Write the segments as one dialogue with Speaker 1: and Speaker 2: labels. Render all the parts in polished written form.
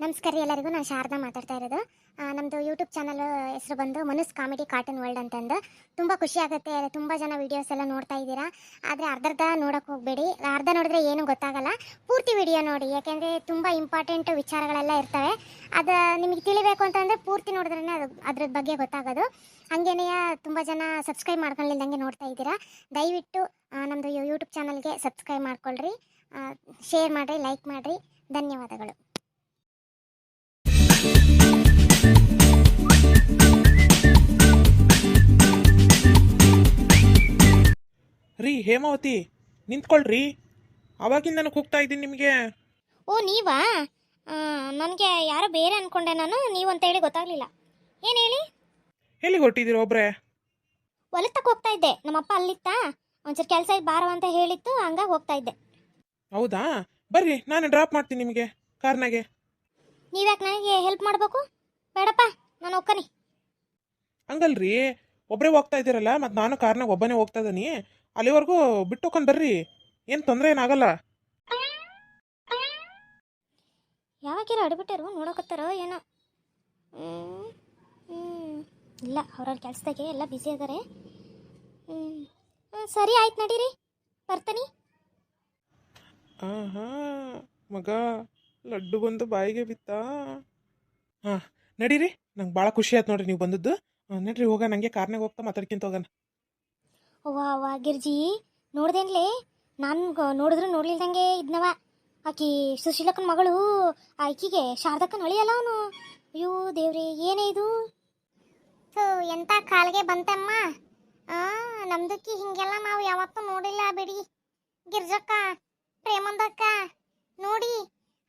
Speaker 1: ನಮಸ್ಕಾರ ರೀ ಎಲ್ಲರಿಗೂ. ನಾನು ಶಾರದಾ ಮಾತಾಡ್ತಾ ಇರೋದು. ನಮ್ಮದು ಯೂಟ್ಯೂಬ್ ಚಾನಲ್ ಹೆಸರು ಬಂದು ಮನುಸ್ ಕಾಮಿಡಿ ಕಾರ್ಟೂನ್ ವರ್ಲ್ಡ್ ಅಂತಂದು. ತುಂಬ ಖುಷಿ ಆಗುತ್ತೆ, ತುಂಬ ಜನ ವೀಡಿಯೋಸ್ ಎಲ್ಲ ನೋಡ್ತಾ ಇದ್ದೀರಾ. ಆದರೆ ಅರ್ಧರ್ಧ ನೋಡೋಕೆ ಹೋಗಬೇಡಿ, ಅರ್ಧ ನೋಡಿದ್ರೆ ಏನೂ ಗೊತ್ತಾಗಲ್ಲ. ಪೂರ್ತಿ ವಿಡಿಯೋ ನೋಡಿ, ಯಾಕೆಂದರೆ ತುಂಬ ಇಂಪಾರ್ಟೆಂಟ್ ವಿಚಾರಗಳೆಲ್ಲ ಇರ್ತವೆ. ಅದು ನಿಮಗೆ ತಿಳಿಬೇಕು ಅಂತಂದರೆ ಪೂರ್ತಿ ನೋಡಿದ್ರೇ ಅದ್ರ ಬಗ್ಗೆ ಗೊತ್ತಾಗೋದು. ಹಾಗೇನೇ ತುಂಬ ಜನ ಸಬ್ಸ್ಕ್ರೈಬ್ ಮಾಡ್ಕೊಳ್ಳಿಲ್ದಂಗೆ ನೋಡ್ತಾ ಇದ್ದೀರಾ. ದಯವಿಟ್ಟು ನಮ್ಮದು ಯೂಟ್ಯೂಬ್ ಚಾನಲ್ಗೆ ಸಬ್ಸ್ಕ್ರೈಬ್ ಮಾಡ್ಕೊಳ್ರಿ, ಶೇರ್ ಮಾಡಿರಿ, ಲೈಕ್ ಮಾಡಿರಿ. ಧನ್ಯವಾದಗಳು.
Speaker 2: ರೀ ಹೇಮಾವತಿ, ನಿಂತ್ಕೊಳ್ರಿ. ಅವಾಗಿಂದ ನಾನು ಕೂಗ್ತಾ ಇದ್ದೀನಿ ನಿಮಗೆ.
Speaker 1: ಓ ನೀವಾ? ನನಗೆ ಯಾರೋ ಬೇರೆ ಅನ್ಕೊಂಡೆ ನಾನು, ನೀವು ಅಂತ ಹೇಳಿ ಗೊತ್ತಾಗಲಿಲ್ಲ. ಏನು ಹೇಳಿ?
Speaker 2: ಎಲ್ಲಿಗೆ ಹೊರಟಿದ್ದೀರ ಒಬ್ರೆ?
Speaker 1: ಹೊಲಕ್ಕೆ ತಕ್ಕ ಹೋಗ್ತಾ ಇದ್ದೆ, ನಮ್ಮಪ್ಪ ಅಲ್ಲಿತ್ತಾ, ಒಂಚೂರು ಕೆಲಸ ಬಾರೋ ಅಂತ ಹೇಳಿತ್ತು, ಹಂಗಾಗಿ ಹೋಗ್ತಾ ಇದ್ದೆ.
Speaker 2: ಹೌದಾ, ಬರ್ರಿ ನಾನು ಡ್ರಾಪ್ ಮಾಡ್ತೀನಿ ನಿಮಗೆ ಕಾರ್ನಾಗೆ.
Speaker 1: ನೀವ್ಯಾಕೆ ನನಗೆ ಹೆಲ್ಪ್ ಮಾಡಬೇಕು? ಬೇಡಪ್ಪ, ನಾನು ಹೋಗ್ಕನಿ.
Speaker 2: ಹಂಗಲ್ರಿ, ಒಬ್ಬರೇ ಹೋಗ್ತಾ ಇದ್ದೀರಲ್ಲ, ಮತ್ತು ನಾನು ಕಾರ್ನಾಗ ಒಬ್ಬನೇ ಹೋಗ್ತಾ ಇದ್ದೀನಿ. ಅಲ್ಲಿವರೆಗೂ ಬಿಟ್ಟು ಹೋಗ್ಕೊಂಡು ಬರ್ರಿ, ಏನು ತೊಂದರೆ ಏನಾಗಲ್ಲ.
Speaker 1: ಯಾವಾಗಿರೋ ಅಡ್ಬಿಟ್ಟಿರು ನೋಡೋಕತ್ತಾರೋ ಏನೋ. ಇಲ್ಲ, ಅವ್ರವ್ರ ಕೆಲಸದಾಗೆ ಎಲ್ಲ ಬ್ಯುಸಿ ಇದ್ದಾರೆ. ಸರಿ ಆಯ್ತು, ನಡೀರಿ, ಬರ್ತಾನೆ.
Speaker 2: ಹಾಂ ಮಗ, ಲಡ್ಡು ಬಂದು ಬಾಯಿಗೆ ಬಿತ್ತಾ? ಹಾಂ ನಡೀರಿ, ನಂಗೆ ಭಾಳ ಖುಷಿ ಆಯ್ತು ನೋಡ್ರಿ ನೀವು ಬಂದದ್ದು. ನಡ್ರಿ ಹೋಗ, ನನಗೆ ಕಾರ್ನಾಗ ಹೋಗ್ತಾ ಮಾತಾಡ್ಕೊಂತ ಹೋಗೋಣ.
Speaker 1: ವಾ ಗಿರ್ಜಿ, ನೋಡ್ದೇನ್ಲೇ? ನಾನು ನೋಡಿದ್ರು ನೋಡ್ಲಿಲ್ದಂಗೆ ಇದ್ನವ. ಆಕಿ ಸುಶೀಲಕ್ಕನ ಮಗಳು, ಆಕಿಗೆ ಶಾರದಕ್ಕನ ಅಳಿಯಲ್ಲ ಅವನು. ಅಯ್ಯೋ ದೇವ್ರಿ, ಏನೇ ಇದು? ಎಂತ ಕಾಲ್ಗೆ ಬಂತಮ್ಮ. ನಮ್ದಕ್ಕಿ ಹಿಂಗೆಲ್ಲ ನಾವು ಯಾವತ್ತೂ ನೋಡಿಲ್ಲ ಬಿಡಿ. ಗಿರ್ಜಕ್ಕ, ಪ್ರೇಮಂದಕ್ಕ, ನೋಡಿ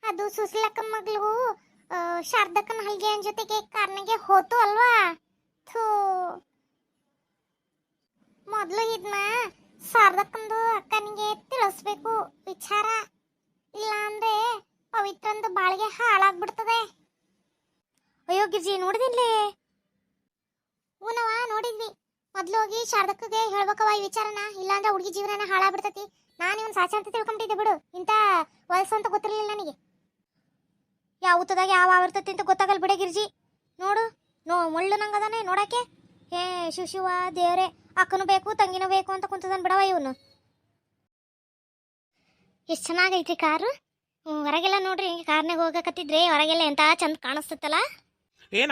Speaker 1: ಅದು ಸುಶೀಲಕ್ಕನ ಮಗಳು ಶಾರದಕ್ಕನ ಹಲ್ಗೆಯನ್ ಜೊತೆಗೆ ಕಾರ್ನಿಗೆ ಹೋತು ಅಲ್ವಾ? ಥೂ, ಮೊದಲು ಇದನ್ನ ಶಾರದಕ್ಕಂದು ಅಕ್ಕನಿಗೆ ತಿಳಿಸ್ಬೇಕು ವಿಚಾರ, ಇಲ್ಲ ಅಂದ್ರೆ ಪವಿತ್ರಂದು ಬಾಳಿಗೆ ಹಾಳಾಗ್ಬಿಡ್ತದೆ. ಅಯ್ಯೋ ಗಿರ್ಜಿ, ನೋಡಿದಿನ್ಲೇ? ಊನವ ನೋಡಿದ್ವಿ. ಮೊದ್ಲು ಹೋಗಿ ಶಾರದಕ್ಕಗೆ ಹೇಳ್ಬೇಕವ ಈ ವಿಚಾರನ, ಇಲ್ಲಾಂದ್ರೆ ಹುಡುಗಿ ಜೀವನ ಹಾಳಾಗ್ಬಿಡ್ತತಿ. ನಾನು ಇವನ್ ಸಾಚ ಅಂತ ತಿಳ್ಕೊಂಬಿಟ್ಟಿದ್ದೆ ಬಿಡು, ಇಂಥ ವಯಸ್ಸು ಅಂತ ಗೊತ್ತಿರಲಿಲ್ಲ ನನಗೆ. ಯಾವ ಊತದಾಗ ಯಾವ ಆವರ್ತತಿ ಅಂತ ಗೊತ್ತಾಗಲ್ ಬಿಡೆ ಗಿರ್ಜಿ. ನೋಡು, ಮುಳ್ಳು ನಂಗದಾನೆ ನೋಡಕ್ಕೆ. ಏ ಶಿವ ದೇವ್ರೆ, ಅಕ್ಕನೂ ಬೇಕು ತಂಗಿನೂ ಬೇಕು ಅಂತ ಕುಂತದನ್ ಬಿಡವ ಇವನು. ಎಷ್ಟು ಚೆನ್ನಾಗೈತ್ರಿ ಕಾರು. ಹೊರಗೆಲ್ಲ ನೋಡ್ರಿ, ಹಿಂಗೆ ಕಾರ್ನಾಗ ಹೋಗಕತ್ತಿದ್ರೆ ಹೊರಗೆಲ್ಲ ಎಂತ ಚಂದ ಕಾಣಿಸ್ತತ್ತಲ್ಲ.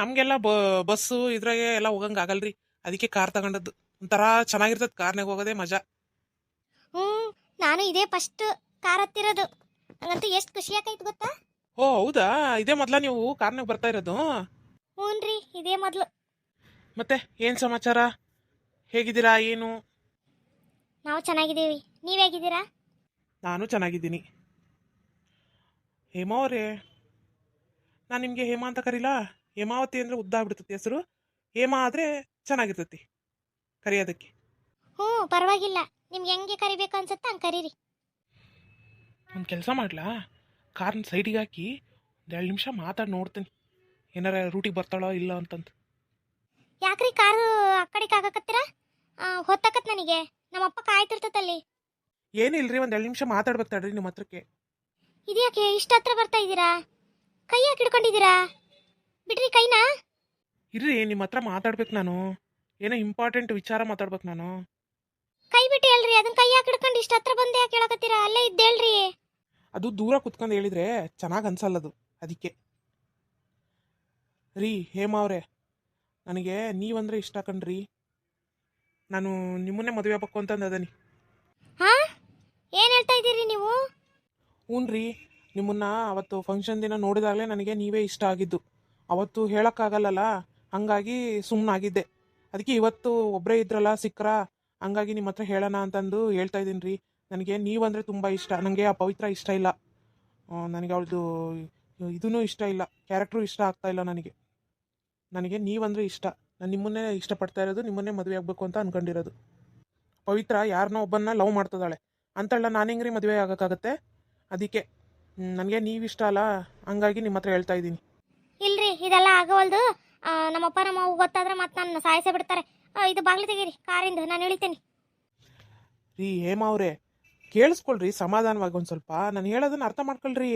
Speaker 2: ನಮಗೆಲ್ಲ ಬಸ್ಸು ಇದ್ರಾಗೆ ಎಲ್ಲ ಹೋಗಂಗೆ ಆಗಲ್ರಿ, ಅದಕ್ಕೆ ಕಾರ್ ತಗೊಂಡದ್ದು. ಒಂಥರ ಚೆನ್ನಾಗಿರ್ತದೆ ಕಾರ್ನಾಗ ಹೋಗೋದೇ ಮಜಾ.
Speaker 1: ನಾನು ಇದೇ ಫಸ್ಟ್ ಕಾರ್ ಹತ್ತಿರೋದು, ನಂಗಂತೂ ಎಷ್ಟು ಖುಷಿ ಆಕೈತೆ ಗೊತ್ತಾ.
Speaker 2: ಓ ಹೌದಾ, ಇದೇ ಮೊದ್ಲ ನೀವು ಕಾರ್ನಾಗ ಬರ್ತಾ ಇರೋದು?
Speaker 1: ಹ್ಞೂನ್ರಿ, ಇದೇ ಮೊದಲು.
Speaker 2: ಮತ್ತೆ ಏನು ಸಮಾಚಾರ, ಹೇಗಿದ್ದೀರಾ ಏನು?
Speaker 1: ನಾವು ಚೆನ್ನಾಗಿದ್ದೀವಿ, ನೀವು ಹೇಗಿದ್ದೀರಾ?
Speaker 2: ನಾನು ಚೆನ್ನಾಗಿದ್ದೀನಿ. ಹೇಮಾ ಅವರೇ, ನಾನು ನಿಮಗೆ ಹೇಮಾ ಅಂತ ಕರೀಲಾ? ಹೇಮಾವತಿ ಅಂದರೆ ಉದ್ದ ಆಗ್ಬಿಡ್ತತಿ ಹೆಸರು, ಹೇಮಾ ಆದರೆ ಚೆನ್ನಾಗಿರ್ತತಿ ಕರೆಯೋದಕ್ಕೆ.
Speaker 1: ಪರವಾಗಿಲ್ಲ, ನಿಮ್ಗೆ ಹೆಂಗೆ ಕರಿಬೇಕು ಅನ್ಸುತ್ತೆ ಹಂಗೆ ಕರೀರಿ.
Speaker 2: ಒಂದು ಕೆಲಸ ಮಾಡ್ಲಾ, ಕಾರ್ನ ಸೈಡಿಗೆ ಹಾಕಿ ಒಂದು 2 ನಿಮಿಷ ಮಾತಾಡಿ ನೋಡ್ತೀನಿ, ಏನಾರ ರೂಟಿಗೆ ಬರ್ತಾಳೋ ಇಲ್ಲ ಅಂತಂದು.
Speaker 1: ಯಾಕ್ರಿ ಕಾರು ಆ ಕಡೆಗೆ ಆಗಕತ್ತೀರಾ? ಹೊತ್ತಕತ್ ನನಗೆ, ನಮ್ಮಪ್ಪ ಕಾಯ್ತಿರ್ತತಲ್ಲಿ.
Speaker 2: ಏನಿಲ್ರಿ, ಒಂದು 2 ನಿಮಿಷ ಮಾತಾಡ್ಬೇಕು ತಡ್ರಿ ನಿಮ್ಮ ಹತ್ರಕ್ಕೆ.
Speaker 1: ಇದ್ಯಾಕೆ ಇಷ್ಟ ಹತ್ರ ಬರ್ತಾ ಇದ್ದೀರಾ? ಕೈ ಯಾಕೆ ಹಿಡ್ಕೊಂಡಿದ್ದೀರಾ? ಬಿಡ್ರಿ ಕೈನಾ.
Speaker 2: ಇರ್ರಿ, ನಿಮ್ಮ ಹತ್ರ ಮಾತಾಡ್ಬೇಕು ನಾನು, ಏನೋ ಇಂಪಾರ್ಟೆಂಟ್ ವಿಚಾರ ಮಾತಾಡ್ಬೇಕು ನಾನು.
Speaker 1: ಕೈ ಬಿಟ್ಟು ಹೇಳ್ರಿ, ಅದನ್ನ ಕೈ ಯಾಕೆ ಹಿಡ್ಕೊಂಡು ಇಷ್ಟ ಹತ್ರ ಬಂದೆ ಯಾಕೆ ಹೇಳಕತ್ತೀರಾ? ಅಲ್ಲೇ ಇದ್ದೇಳ್ರಿ.
Speaker 2: ಅದು ದೂರ ಕುತ್ಕೊಂಡು ಹೇಳಿದ್ರೆ ಚೆನ್ನಾಗಿ ಅನ್ಸಲ್ಲದು, ಅದಕ್ಕೆ. ರೀ ಹೇಮಾ ಅವರೇ, ನನಗೆ ನೀವಂದ್ರೆ ಇಷ್ಟ ಕಣ್ರಿ. ನಾನು ನಿಮ್ಮನ್ನೇ ಮದುವೆ ಆಗ್ಬೇಕು ಅಂತಂದು ಅದನಿ.
Speaker 1: ಹಾ, ಏನು ಹೇಳ್ತಾ ಇದ್ದೀರಿ ನೀವು?
Speaker 2: ಹ್ಞೂನ್ರಿ, ನಿಮ್ಮನ್ನ ಅವತ್ತು ಫಂಕ್ಷನ್ ದಿನ ನೋಡಿದಾಗಲೇ ನನಗೆ ನೀವೇ ಇಷ್ಟ ಆಗಿದ್ದು. ಅವತ್ತು ಹೇಳೋಕ್ಕಾಗಲ್ಲಲ್ಲ, ಹಂಗಾಗಿ ಸುಮ್ಮನಾಗಿದ್ದೆ. ಅದಕ್ಕೆ ಇವತ್ತು ಒಬ್ಬರೇ ಇದ್ರಲ್ಲ ಸಿಕ್ಕರ, ಹಂಗಾಗಿ ನಿಮ್ಮ ಹತ್ರ ಹೇಳೋಣ ಅಂತಂದು ಹೇಳ್ತಾ ಇದ್ದೀನಿ ರೀ. ನನಗೆ ನೀವಂದರೆ ತುಂಬ ಇಷ್ಟ. ನನಗೆ ಆ ಪವಿತ್ರ ಇಷ್ಟ ಇಲ್ಲ, ನನಗೆ ಅವಳದು ಇದೂ ಇಷ್ಟ ಇಲ್ಲ, ಕ್ಯಾರೆಕ್ಟ್ರು ಇಷ್ಟ ಆಗ್ತಾ ಇಲ್ಲ ನನಗೆ. ನನಗೆ ನೀವಂದರೆ ಇಷ್ಟ. ನಾನು ನಿಮ್ಮನ್ನೇ ಇಷ್ಟಪಡ್ತಾ ಇರೋದು, ನಿಮ್ಮನ್ನೇ ಮದುವೆ ಆಗಬೇಕು ಅಂತ ಅಂದ್ಕೊಂಡಿರೋದು. ಪವಿತ್ರ ಯಾರನ್ನೋ ಒಬ್ಬನ್ನ ಲವ್ ಮಾಡ್ತದಾಳೆ ಅಂತಲ್ಲ, ನಾನು ಹೆಂಗ್ರಿ ಮದುವೆ ಆಗೋಕ್ಕಾಗತ್ತೆ? ಅದಕ್ಕೆ ನನಗೆ ನೀವಿಷ್ಟ ಅಲ್ಲ, ಹಂಗಾಗಿ ನಿಮ್ಮ ಹತ್ರ ಹೇಳ್ತಾ ಇದ್ದೀನಿ.
Speaker 1: ಇಲ್ರಿ, ಇದೆಲ್ಲ ಆಗವಲ್ದು. ನಮ್ಮಪ್ಪ ನಮ್ಮವ್ವ ಗೊತ್ತಾದ್ರೆ ಮತ್ತೆ ನನ್ನ ಸಾಯಿಸೇ ಬಿಡ್ತಾರೆ. ಇದು ಬಾಗ್ಲು ತೆಗೀರಿ ಕಾರಿಂದ, ನಾನು ಇಳಿತೇನೆ.
Speaker 2: ರೀ ಹೇಮಾ ಅವರೇ, ಕೇಳಿಸ್ಕೊಳ್ರಿ ಸಮಾಧಾನವಾಗಿ ಒಂದು ಸ್ವಲ್ಪ, ನಾನು ಹೇಳೋದನ್ನ ಅರ್ಥ ಮಾಡ್ಕೊಳ್ರಿ.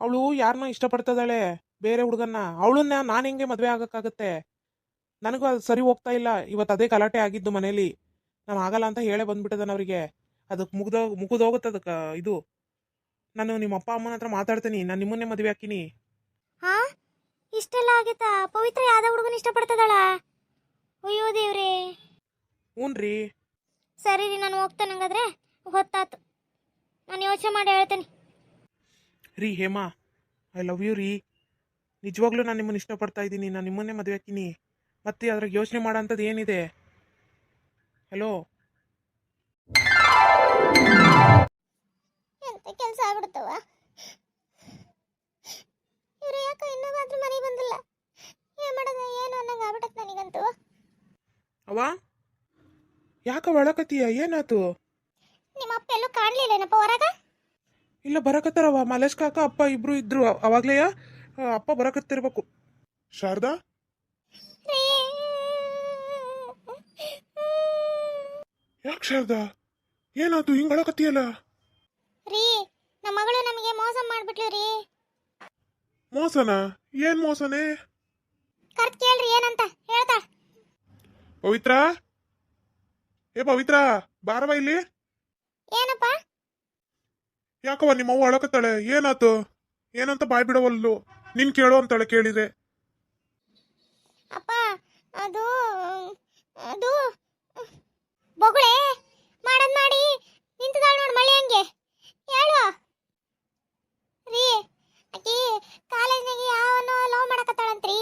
Speaker 2: ಅವಳು ಯಾರನ್ನ ಇಷ್ಟಪಡ್ತದಾಳೆ, ಬೇರೆ ಹುಡುಗನ್ನ. ಅವಳನ್ನ ನಾನು ಹೆಂಗೆ ಮದುವೆ ಆಗಕ್ಕಾಗತ್ತೆ? ನನಗೂ ಅದು ಸರಿ ಹೋಗ್ತಾ ಇಲ್ಲ. ಇವತ್ತು ಅದೇ ಗಲಾಟೆ ಆಗಿದ್ದು ಮನೇಲಿ. ನಾನು ಆಗಲ್ಲ ಅಂತ ಹೇಳೇ ಬಂದ್ಬಿಟ್ಟದನ ಅವರಿಗೆ. ಅದಕ್ಕೆ ಮುಗಿದೋಗುತ್ತೆ ಅದಕ್ಕೆ ಇದು. ನಾನು ನಿಮ್ಮ ಅಪ್ಪ ಅಮ್ಮನ ಹತ್ರ ಮಾತಾಡ್ತೀನಿ, ನಾನು ನಿಮ್ಮನ್ನೇ ಮದುವೆ ಹಾಕಿನಿ.
Speaker 1: ಹಾ, ಇಷ್ಟೆಲ್ಲ ಆಗೈತಾ? ಪವಿತ್ರ ಯಾವ್ದೋ ಹುಡುಗನ ಇಷ್ಟಪಡ್ತದಳ? ಅಯ್ಯೋ ದೇವ್ರೇ.
Speaker 2: ಹ್ಞೂನ್ರಿ.
Speaker 1: ಸರಿ ರೀ, ನಾನು ಹೋಗ್ತೇನೆ. ಹಂಗಾದ್ರೆ ಹೊತ್ತಾತು, ನಾನು ಯೋಚನೆ ಮಾಡಿ ಹೇಳ್ತೇನೆ.
Speaker 2: ರೀ ಹೇಮಾ, ಐ ಲವ್ ಯು ರೀ. ನಿಜವಾಗ್ಲೂ ನಾನು ನಿಮ್ಮನ್ನು ಇಷ್ಟಪಡ್ತಾ ಇದ್ದೀನಿ. ನಾನು ನಿಮ್ಮನ್ನೇ ಮದುವೆ ಹಾಕಿನಿ. ಮತ್ತೆ ಅದ್ರಾಗ ಯೋಚನೆ ಮಾಡೋ ಅಂಥದ್ದು ಏನಿದೆ? ಹಲೋ.
Speaker 1: ಎಂತ ಕೆಲಸ ಆಗ್ಬಿಡ್ತವ? ಇವ್ರು ಯಾಕೆ ಇನ್ನೊಬ್ಬಾದ್ರೂ ಮನೆಗೆ ಬಂದಿಲ್ಲ? ಏನ್ ಮಾಡೋದು ಏನು ಅನ್ನಂಗೆ ಆಗ್ಬಿಟ್ಟತ್ ನನಗಂತೂ.
Speaker 2: ಅವ ಯಾಕ ಒಳಕತ್ತೀಯ? ಏನಾತು?
Speaker 1: ನಿಮ್ಮ ಅಪ್ಪ ಎಲ್ಲೂ ಕಾಣಲಿಲ್ಲೇನಪ್ಪ ಹೊರಗ?
Speaker 2: ಇಲ್ಲ, ಬರಕತ್ತಾರವ. ಮಲೇಶ್ ಕಾಕ ಅಪ್ಪ ಇಬ್ರು ಇದ್ರು. ಅವಾಗ್ಲೇ ಅಪ್ಪ ಬರಕತ್ತಿರ್ಬೇಕು. ಶಾರದಾ, ಯಾಕೆ ಶಾರದಾ? ಏನಾತು ಹಿಂಗ್ ಅಳಕತ್ತೀಯಲ್ಲ?
Speaker 1: ರೀ, ನಮ್ಮ ಮಗಳು ನಮಗೆ ಮೋಸ ಮಾಡ್ಬಿಟ್ಲು ರೀ.
Speaker 2: ಮೋಸನ? ಏನ್ ಮೋಸನೇ?
Speaker 1: ಕರ್ತ್ ಕೇಳ್ರಿ ಏನಂತ ಹೇಳ್ತಾಳ.
Speaker 2: ಪವಿತ್ರ, ಏ ಪವಿತ್ರ, ಬಾರವ ಇಲ್ಲಿ.
Speaker 1: ಏನಪ್ಪ?
Speaker 2: ಯಾಕವ ನಿಮ್ಮವ್ವ ಅಳಕತ್ತಾಳೆ? ಏನಾತು? ಏನಂತ ಬಾಯ್ ಬಿಡವಲ್ಲು. ನಿನ್ ಕೇಳು ಅಂತಾಳೆ. ಕೇಳಿದ್ರೆ
Speaker 1: ಅಪ್ಪ, ಅದು ಅದು ಬೊಗುಳೆ ಮಾಡದ್ ಮಾಡಿ ನಿಂತದಾಳ ನೋಡ್ ಮಳೆ ಹಂಗೆ. ಹೇಳು ರೀ. ಆಕಿ ಕಾಲೇಜ್ನಾಗ ಯಾವನೋ ಲವ್ ಮಾಡಕತ್ತಾಳಂತ್ರಿ.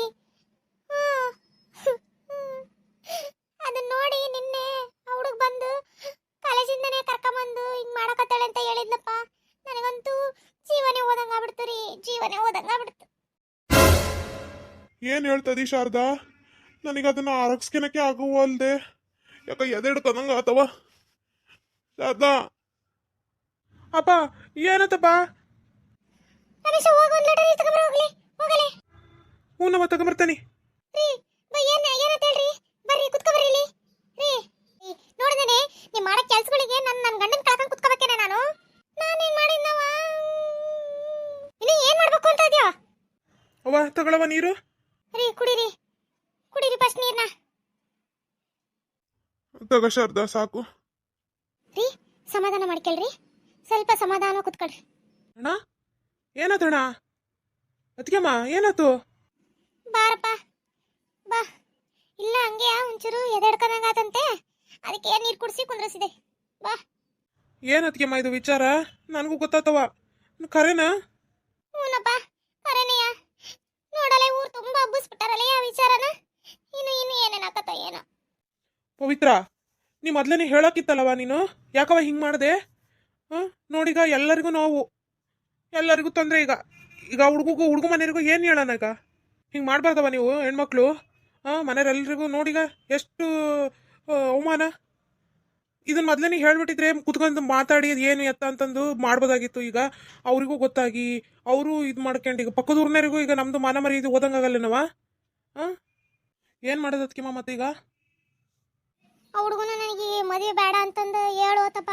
Speaker 1: ಅದನ್ನ ನೋಡಿ ನಿನ್ನೆ ಆ ಹುಡುಗ ಬಂದು ಕಾಲೇಜಿಂದನೇ ಕರ್ಕೊಂಬಂದು ಹಿಂಗ್ ಮಾಡಕತ್ತಾಳೆ ಅಂತ ಹೇಳಿದ್ನಪ್ಪ. ನನಗಂತೂ ಜೀವನೇ ಹೋದಂಗ ಆಗ್ಬಿಡ್ತು ರೀ, ಜೀವನೇ ಹೋದಂಗ ಆಗ್ಬಿಡ್ತು.
Speaker 2: ಏನ್ ಹೇಳ್ತದಿ ಶಾರದಾ? ನನಗೆ ಅದನ್ನ ಆರಗಿಸ್ಕೆನಕ್ಕೆ ಆಗುವಲ್ದೆ. ಯಾಕ ಎದೆಡ್ಕೊಂಡಂಗ ಆತವ. ಶಾರದಾ, ಅಪ್ಪ ಏನತ್ತಪ್ಪ?
Speaker 1: ರಮೇಶ, ಹೋಗಿ ಒಂದು ಲೀಟರ್ ನೀರು ತಗೊಂಬರ. ಹೋಗ್ಲಿ ಹೋಗಲಿ.
Speaker 2: ಹ್ಞೂ, ನಮ್ಮ ತಗೊಂಬರ್ತಾನೆ.
Speaker 1: ರೀ ಏನಂತ ಹೇಳ್ರಿ? ಬರ್ರಿ ಕುತ್ಕೊಬರ್ರಿ ಇಲ್ಲಿ. ರೀ ನೋಡಿದೇನೆ ನೀವು ಮಾಡೋ ಕೆಲಸಗಳಿಗೆ ನನ್ನ ಗಂಡನ ಕಳ್ಕೊಂಡು ಕುತ್ಕೋಬೇಕೇನೆ ನಾನು. ನಾನೇನ್ ಮಾಡಿದ್ನವ? ಇನ್ನು ಏನ್ ಮಾಡ್ಬೇಕು ಅಂತ ಇದ್ಯಾ?
Speaker 2: ಅವ್ವ ತಗೊಳವ ನೀರು.
Speaker 1: ರೀ ಕುಡೀರಿ, ಕುಡೀರಿ ಫಸ್ಟ್ ನೀರ್ನ.
Speaker 2: ತಗೋ ಶಾರದಾ, ಸಾಕು.
Speaker 1: ರೀ ಸಮಾಧಾನ ಮಾಡ್ಕೊಳ್ರಿ, ಸ್ವಲ್ಪ ಸಮಾಧಾನ ಕುತ್ಕೊಳ್ರಿ.
Speaker 2: ಅಣ್ಣ, ಏನಾತಣ್ಣ? ಅತ್ಗೆಮ್ಮ ಏನಾತು?
Speaker 1: ಬಾರಪ್ಪ ಬಾ. ಇಲ್ಲ ಹಂಗೆ ಒಂಚೂರು ಎದೆಡ್ಕೊಂಡಂಗ ಆತಂತೆ, ಅದಕ್ಕೆ ನೀರು ಕುಡಿಸಿ ಕುಂದ್ರಿಸಿದೆ. ಬಾ.
Speaker 2: ಏನ್ ಅತ್ಗೆಮ್ಮ ಇದು ವಿಚಾರ? ನನಗೂ ಗೊತ್ತಾತವ. ಕರೆನಾ?
Speaker 1: ಹೂನಪ್ಪ, ಕರೆನೆಯ. ನೋಡಲೆ ಊರು ತುಂಬಾ ಹಬ್ಬಿಸ್ಬಿಟ್ಟಾರಲ್ಲ ಆ ವಿಚಾರನ. ಇನ್ನು ಏನೇನಾಕತ್ತ ಏನೋ.
Speaker 2: ಪವಿತ್ರ, ನೀ ಮೊದ್ಲೇ ಹೇಳಕ್ಕಿತ್ತಲ್ಲವ ನೀನು. ಯಾಕವ ಹಿಂಗ್ ಮಾಡ್ದೆ? ನೋಡೀಗ ಎಲ್ಲರಿಗೂ ನೋವು, ಎಲ್ಲರಿಗೂ ತೊಂದರೆ. ಈಗ ಹುಡುಗ ಮನೆಯರಿಗೂ ಏನು ಹೇಳೋಣ? ಈಗ ಹಿಂಗೆ ಮಾಡಬಾರ್ದವ ನೀವು ಹೆಣ್ಮಕ್ಳು. ಮನೆಯವರೆಲ್ರಿಗೂ ನೋಡೀಗ ಎಷ್ಟು ಅವಮಾನ. ಇದನ್ನ ಮೊದಲೇ ಹೇಳ್ಬಿಟ್ಟಿದ್ರೆ ಕುತ್ಕೊಂಡು ಮಾತಾಡಿ ಅದು ಏನು ಎತ್ತ ಅಂತಂದು ಮಾಡ್ಬೋದಾಗಿತ್ತು. ಈಗ ಅವರಿಗೂ ಗೊತ್ತಾಗಿ ಅವರು ಇದು ಮಾಡ್ಕೊಂಡು ಈಗ ಪಕ್ಕದ ಊರ್ನರಿಗೂ ಈಗ ನಮ್ದು ಮಾನ ಮರ್ಯಾದೆ ಓದಂಗಾಗಲ್ಲೇನವ? ಏನು ಮಾಡೋದಕ್ಕಿಮ್ಮ ಮತ್ತೀಗ?
Speaker 1: ಆ ಹುಡುಗನು ನನಗೆ ಮದುವೆ ಬೇಡ ಅಂತಂದು ಹೇಳೋತಪ್ಪ.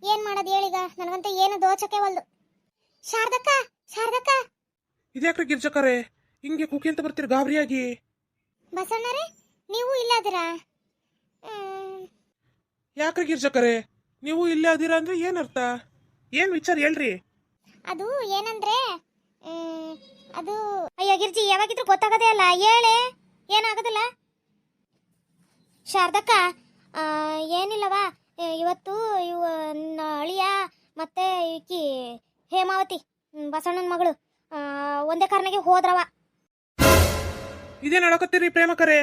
Speaker 1: ಏನು ಮಾಡೋದು ಹೇಳೀಗ? ನನಗಂತೂ ಏನು ದೋಚಕ್ಕೆ ಒಲ್ದು. ಶಾರದಕ್ಕ, ಶಾರದಕ್ಕ.
Speaker 2: ಇದ್ಯಾಕ್ರಿ ಗಿರ್ಜಕ್ಕರೆ ಹಿಂಗೆ ಕುಕಿ ಅಂತ ಬರ್ತೀರಿ ಗಾಬರಿಯಾಗಿ?
Speaker 1: ಬಸಣ್ಣರೇ, ನೀವು ಇಲ್ಲದಿರಾ?
Speaker 2: ಯಾಕ್ರಿ ಗಿರ್ಜಕ್ಕರೆ ನೀವು ಇಲ್ಲೇ ಅದೀರಾ ಅಂದ್ರೆ ಏನರ್ಥ? ಏನು ವಿಚಾರ ಹೇಳ್ರಿ.
Speaker 1: ಅದು ಏನಂದ್ರೆ ಅದು ಅಯ್ಯೋ ಗಿರ್ಜಿ, ಯಾವಾಗಿದ್ರು ಗೊತ್ತಾಗದೇ ಅಲ್ಲ. ಹೇಳೆ, ಏನಾಗೋದಿಲ್ಲ. ಶಾರದಕ್ಕ, ಏನಿಲ್ಲವಾ, ಇವತ್ತು ನನ್ನ ಅಳಿಯ ಮತ್ತೆ ಈಕಿ ಹೇಮಾವತಿ ಬಸಣ್ಣನ ಮಗಳು ಒಂದೇ ಕಾರಣಕ್ಕೆ ಹೋದ್ರವ.
Speaker 2: ಇದೇನು ಹೇಳಕತ್ತೀರಿ ಪ್ರೇಮಕರೇ?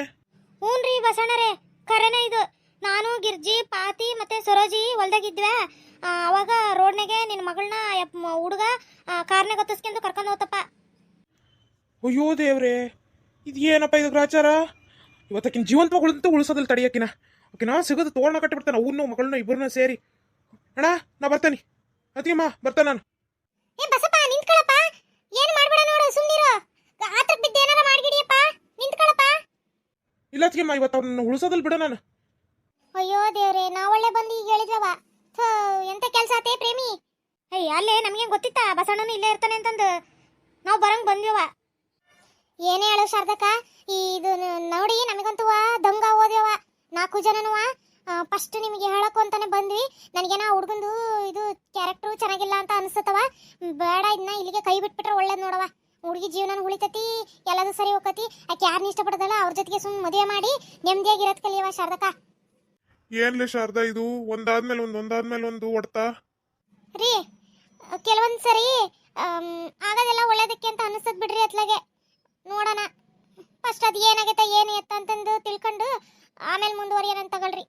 Speaker 1: ಹ್ಞೂನ್ರಿ ಬಸಣ್ಣರೇ, ಕರೆನೇ ಇದು. ನಾನು ಗಿರ್ಜಿ ಪಾತಿ ಮತ್ತೆ ಸರೋಜಿ ಹೊಲ್ದಾಗಿದ್ವೆ. ಅವಾಗ ರೋಡ್ನಾಗೆ ನಿನ್ನ ಮಗಳನ್ನ ಹುಡುಗ ಕಾರ್ನಾಗ ಹತ್ತಿಸ್ಕೊಂಡು ಕರ್ಕೊಂಡು ಹೋತಪ್ಪ.
Speaker 2: ಅಯ್ಯೋ ದೇವ್ರೆ, ಇದು ಏನಪ್ಪ ಇದು ಗ್ರಾಚಾರ? ಇವತ್ತಕ್ಕಿನ ಜೀವಂತವಾಗುಳಂತೂ ಉಳಿಸೋದಿಲ್ಲ ತಡಿಯಕಿನ. ಓಕೆನಾ ಸಿಗೋದು ತೋರಣ ಕಟ್ಟಿಬಿಡ್ತಾನೆ ಅವನು ಮಗಳನ್ನ ಇಬ್ಬರನ್ನ ಸೇರಿ. ಅಣ್ಣ ನಾ ಬರ್ತಾನೆ. ಅತಿಯಮ್ಮ ಬರ್ತಾನೆ ನಾನು.
Speaker 1: ಏ ಬಸಪ್ಪ, ನಿಂತ್ಕೊಳ್ಳಪ್ಪ. ಏನು ಮಾಡ್ಬೇಡ ನೋಡು, ಸುಮ್ಮನಿರು. ಆತಕ್ಕೆ ಬಿದ್ದು ಏನಾರ ಮಾಡ್ಗಿಡಿಯಪ್ಪ, ನಿಂತ್ಕೊಳ್ಳಪ್ಪ.
Speaker 2: ಇಲ್ಲ ಅತಿಯಮ್ಮ, ಇವತ್ತು ಅವ್ರನ್ನ ಉಳಿಸೋದಿಲ್ಲ ಬಿಡ ನಾನು.
Speaker 1: ಅಯ್ಯೋ ದೇವ್ರೆ, ನಾವೊಳ್ಳೆ ಬಂದು ಈಗ ಹೇಳಿದ್ರವ. ಎಂತ ಕೆಲಸ ಆತೇ ಪ್ರೇಮಿ? ಅಯ್ಯ ಅಲ್ಲೇ ನಮಗೆ ಗೊತ್ತಿತ್ತಾ ಬಸಣ್ಣನು ಇಲ್ಲೇ ಇರ್ತಾನೆ ಅಂತಂದು. ನಾವು ಬರಂಗ್ ಬಂದ್ವಿವ. ಏನೇ ಹೇಳು ಶಾರದಕ್ಕ, ಇದು ನೋಡಿ ನಮಗಂತೂ ದೊಂಗ ಓದ್ಯವ 4 ಜನನುವ. ಫಸ್ಟ್ ನಿಮಗೆ ಹೇಳಕು ಅಂತಾನೆ ಬಂದ್ವಿ. ನನಗೇನೋ ಹುಡುಗಂದು ಇದು ಕ್ಯಾರೆಕ್ಟರ್ ಚೆನ್ನಾಗಿಲ್ಲ ಅಂತ ಅನ್ಸತ್ತವ. ಬೇಡ, ಇದನ್ನ ಇಲ್ಲಿಗೆ ಕೈ ಬಿಟ್ಬಿಟ್ರೆ ಒಳ್ಳೇದು ನೋಡವ. ಹುಡುಗಿ ಜೀವನ ಉಳಿತತಿ, ಎಲ್ಲದೂ ಸರಿ ಹೋಗತಿ. ಆಕೆ ಯಾರನ್ನ ಇಷ್ಟಪಡದಲ್ಲ ಅವ್ರ ಜೊತೆಗೆ ಸುಮ್ಮನೆ ಮದುವೆ ಮಾಡಿ ನೆಮ್ಮದಿಯಾಗಿರೋದ್ ಕಲಿಯವ ಶಾರದಕ್ಕ.
Speaker 3: ಏನ್ಲೇ ಶಾರದಾ, ಇದು ಒಂದಾದ್ಮೇಲೆ ಒಂದು ಹೊಡ್ತಾ
Speaker 1: ರೀ ಕೆಲವೊಂದು ಸರಿ ಆಗೋದೆಲ್ಲ ಒಳ್ಳೇದಕ್ಕೆ ಅಂತ ಅನಿಸ್ತದ ಬಿಡ್ರಿ. ಅತ್ಲಾಗೆ ನೋಡೋಣ. ಫಸ್ಟ್ ಅದು ಏನಾಗೈತೆ ಏನು ಎತ್ತ ಅಂತಂದು ತಿಳ್ಕೊಂಡು ಆಮೇಲೆ ಮುಂದುವರಿಯೋಣ ತಗೊಳ್ರಿ.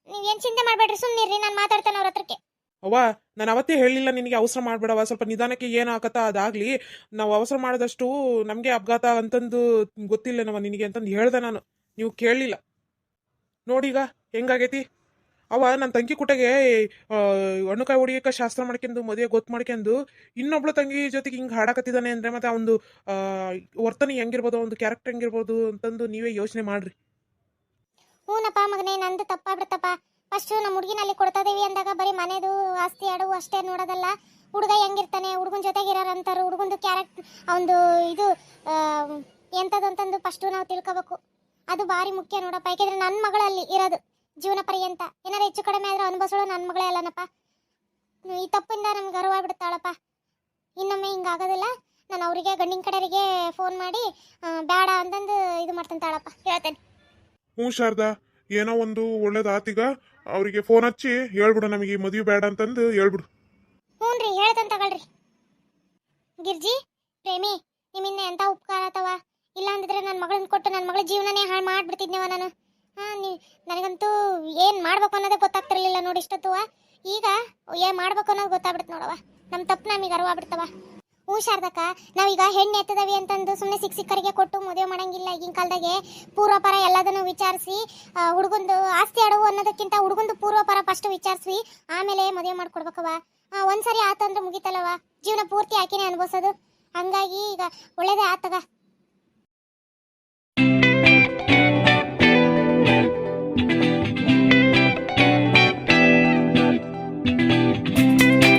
Speaker 1: ನೀವೇನು ಚಿಂತೆ ಮಾಡಬೇಡ್ರಿ, ಸುಮ್ಮನಿರ್ರಿ, ನಾನು ಮಾತಾಡ್ತೇನೆ ಅವ್ರ ಹತ್ರಕ್ಕೆ.
Speaker 2: ಅವ್ವ, ನಾನು ಅವತ್ತೇ ಹೇಳಿಲ್ಲ ನಿನಗೆ ಅವಸರ ಮಾಡ್ಬೇಡವ, ಸ್ವಲ್ಪ ನಿಧಾನಕ್ಕೆ ಏನಾಗತ್ತಾ ಅದಾಗ್ಲಿ. ನಾವು ಅವಸರ ಮಾಡಿದಷ್ಟು ನಮಗೆ ಅಪಘಾತ ಅಂತಂದು ಗೊತ್ತಿಲ್ಲನವ ನಿನಗೆ ಅಂತಂದು ಹೇಳ್ದೆ ನಾನು. ನೀವು ಕೇಳಲಿಲ್ಲ ನೋಡೀಗ ಹೆಂಗಾಗೈತಿ. ಅವ ನನ್ನ ತಂಗಿ ಕುಟಗೆ ಹಣ್ಣುಕಾಯಿ ಹೊಡಿಯಕ್ಕೆ ಶಾಸ್ತ್ರ ಮಾಡ್ಕೊಂಡು ಮದುವೆ ಗೊತ್ತು ಮಾಡ್ಕೊಂಡು ಇನ್ನೊಬ್ಳು ತಂಗಿ ಜೊತೆಗೆ ಹಿಂಗೆ ಹಾಡಕತ್ತಿದ್ದಾನೆ ಅಂದರೆ ಮತ್ತೆ ಅವನು ವರ್ತನೆ ಹೆಂಗಿರ್ಬೋದು, ಒಂದು ಕ್ಯಾರೆಕ್ಟರ್ ಹೆಂಗಿರ್ಬೋದು ಅಂತಂದು ನೀವೇ ಯೋಚನೆ ಮಾಡ್ರಿ.
Speaker 1: ಹೂನಪ್ಪ ಮಗನೇ, ನಂದು ತಪ್ಪಾಗ್ಬಿಡ್ತಪ್ಪ. ಫಸ್ಟು ನಮ್ಮ ಹುಡುಗಿನಲ್ಲಿ ಕೊಡ್ತಾ ಇದೀವಿ ಅಂದಾಗ ಬರೀ ಮನೆದು ಆಸ್ತಿ ಆಡು ಅಷ್ಟೇ ನೋಡೋದಲ್ಲ. ಹುಡುಗ ಹೆಂಗಿರ್ತಾನೆ, ಹುಡುಗನ ಜೊತೆಗೆ ಇರೋರಂತಾರು, ಹುಡುಗಂದು ಕ್ಯಾರೆಕ್ಟರ್ ಅವನದು ಇದು ಎಂಥದ್ದು ಅಂತಂದು ಫಸ್ಟು ನಾವು ತಿಳ್ಕೊಬೇಕು. ಅದು ಭಾರಿ ಮುಖ್ಯ ನೋಡಪ್ಪ. ಯಾಕೆಂದ್ರೆ ನನ್ನ ಮಗಳಲ್ಲಿ ಇರೋದು ಜೀವನ ಪರ್ಯಂತ. ಏನಾರು ಹೆಚ್ಚು ಕಡಿಮೆ ಆದರೂ ಅನುಭವಿಸೋಳು ನನ್ನ ಮಗಳೇ ಅಲ್ಲನಪ್ಪ. ಈ ತಪ್ಪಿಂದ ನಮ್ಗೆ ಗರ್ವಾಗ್ಬಿಡ್ತಾಳಪ್ಪ. ಇನ್ನೊಮ್ಮೆ ಹಿಂಗಾಗೋದಿಲ್ಲ. ನಾನು ಅವರಿಗೆ ಗಂಡಿನ ಕಡೆಯವರಿಗೆ ಫೋನ್ ಮಾಡಿ ಬೇಡ ಅಂತಂದು ಇದು ಮಾಡ್ತಂತಾಳಪ್ಪ, ಹೇಳ್ತೇನೆ.
Speaker 3: ಹ್ಞೂ ಶಾರದಾ, ಏನೋ ಒಂದು ಒಳ್ಳೇದಾತೀಗ. ಅವರಿಗೆ ಫೋನ್ ಹಚ್ಚಿ ಹೇಳ್ಬಿಡು, ನಮಗೆ ಈ ಮದುವೆ ಬೇಡ ಅಂತಂದು ಹೇಳ್ಬಿಡು.
Speaker 1: ಹ್ಞೂ ರೀ, ಹೇಳ್ತಂತ ತಗೊಳ್ರಿ. ಗಿರ್ಜಿ ಪ್ರೇಮಿ, ನಿಮ್ಮಿಂದ ಎಂಥ ಉಪಕಾರ ಆತವ. ಇಲ್ಲ ಅಂದಿದ್ರೆ ನನ್ನ ಮಗಳನ್ನ ಕೊಟ್ಟು ನನ್ನ ಮಗಳ ಜೀವನನೇ ಹಾಳು ಮಾಡಿಬಿಡ್ತಿದ್ನೇವ ನಾನು. ನನಗಂತೂ ಏನು ಮಾಡ್ಬೇಕು ಅನ್ನೋದೇ ಗೊತ್ತಾಗ್ತಿರ್ಲಿಲ್ಲ ನೋಡಿ ಇಷ್ಟೊತ್ತುವ. ಈಗ ಏನು ಮಾಡ್ಬೇಕು ಅನ್ನೋದು ಗೊತ್ತಾಗ್ಬಿಡ್ತು ನೋಡವ. ನಮ್ಮ ತಪ್ಪು ನಮಗೆ ಅರಿವಾಗ್ಬಿಡ್ತವ. ಹ್ಞೂ ಶಾರದಕ್ಕ, ನಾವೀಗ ಹೆಣ್ಣು ಎತ್ತದವಿ ಅಂತಂದು ಸುಮ್ಮನೆ ಸಿಕ್ಕರಿಗೆ ಕೊಟ್ಟು ಮದುವೆ ಮಾಡಂಗಿಲ್ಲ. ಈಗಿನ ಕಾಲದಾಗೆ ಪೂರ್ವಪರ ಎಲ್ಲದನ್ನು ವಿಚಾರಿಸಿ ಹುಡುಗಂದು ಆಸ್ತಿ ಆಡುವು ಅನ್ನೋದಕ್ಕಿಂತ ಹುಡುಗಂದು ಪೂರ್ವಪರ ಫಸ್ಟ್ ವಿಚಾರಿಸಿ ಆಮೇಲೆ ಮದುವೆ ಮಾಡ್ಕೊಡ್ಬೇಕವ. ಒಂದ್ಸರಿ ಆತಂದ್ರೆ ಮುಗಿತಲ್ಲವ, ಜೀವನ ಪೂರ್ತಿ ಆಕಿನೇ ಅನುಭವಿಸೋದು. ಹಂಗಾಗಿ ಈಗ ಒಳ್ಳೇದೇ ಆತಗ.